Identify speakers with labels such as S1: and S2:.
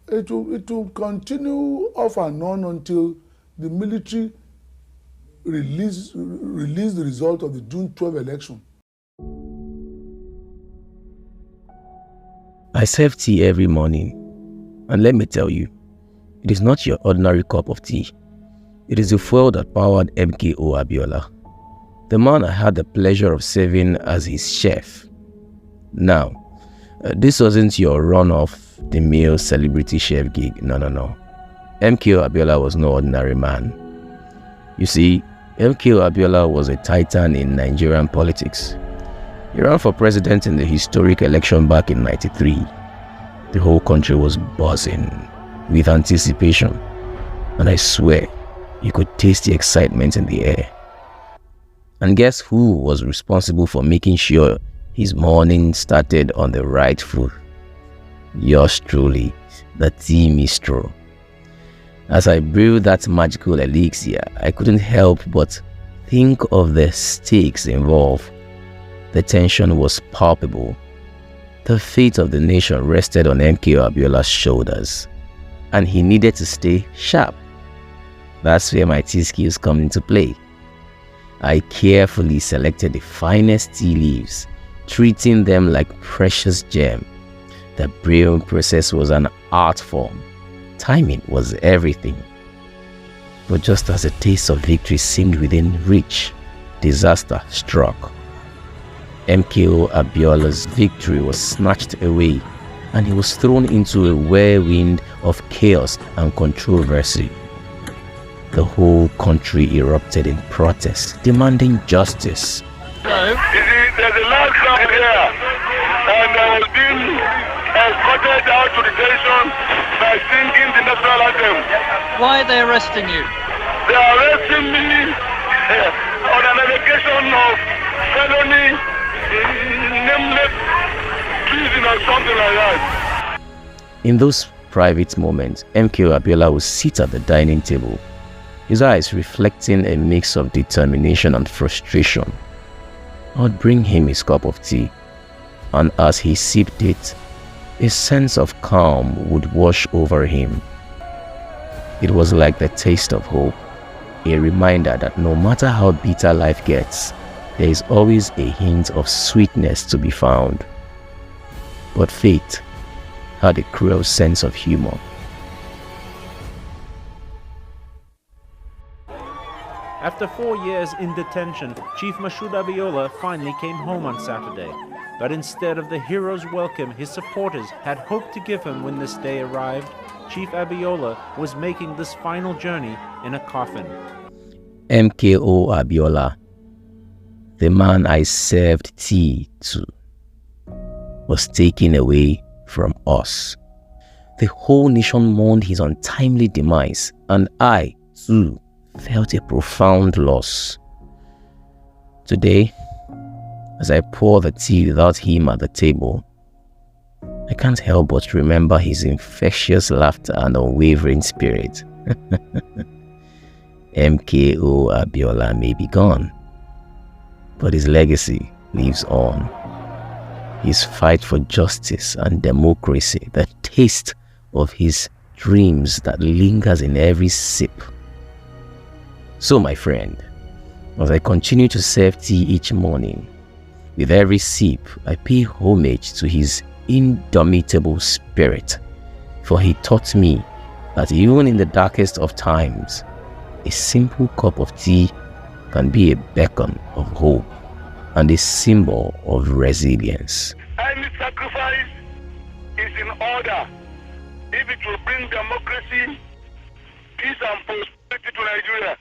S1: it will continue off and on until the military release the result of the June 12 election.
S2: I serve tea every morning, and let me tell you, it is not your ordinary cup of tea. It is the fuel that powered MKO Abiola, the man I had the pleasure of serving as his chef. Now, this wasn't your run-off-the-mill celebrity chef gig, no. MKO Abiola was no ordinary man. You see, MKO Abiola was a titan in Nigerian politics. He ran for president in the historic election back in '93. The whole country was buzzing with anticipation, and I swear you could taste the excitement in the air. And guess who was responsible for making sure his morning started on the right foot? Yours truly, the tea mistro. As I brewed that magical elixir, I couldn't help but think of the stakes involved. The tension was palpable. The fate of the nation rested on MKO Abiola's shoulders, and he needed to stay sharp. That's where my tea skills come into play. I carefully selected the finest tea leaves, treating them like precious gems. The brewing process was an art form. Timing was everything. But just as the taste of victory seemed within reach, disaster struck. MKO Abiola's victory was snatched away, and he was thrown into a whirlwind of chaos and controversy. The whole country erupted in protest, demanding justice.
S3: There's a large crowd here, and I was being escorted out to detention by singing the national anthem.
S4: Why are they arresting you?
S3: They are arresting me on an allegation of felony, nameless treason or something like that.
S2: In those private moments, MKO Abiola would sit at the dining table, his eyes reflecting a mix of determination and frustration. I would bring him his cup of tea, and as he sipped it, a sense of calm would wash over him. It was like the taste of hope, a reminder that no matter how bitter life gets, there is always a hint of sweetness to be found. But fate had a cruel sense of humor.
S5: After 4 years in detention, Chief Mashood Abiola finally came home on Saturday. But instead of the hero's welcome his supporters had hoped to give him when this day arrived, Chief Abiola was making this final journey in a coffin.
S2: MKO Abiola, the man I served tea to, was taken away from us. The whole nation mourned his untimely demise, and I, too, felt a profound loss. Today, as I pour the tea without him at the table, I can't help but remember his infectious laughter and unwavering spirit. MKO Abiola may be gone, but his legacy lives on. His fight for justice and democracy, the taste of his dreams that lingers in every sip. So, my friend, as I continue to serve tea each morning, with every sip I pay homage to his indomitable spirit, for he taught me that even in the darkest of times, a simple cup of tea can be a beacon of hope and a symbol of resilience.
S3: Any sacrifice is in order if it will bring democracy, peace and prosperity to Nigeria.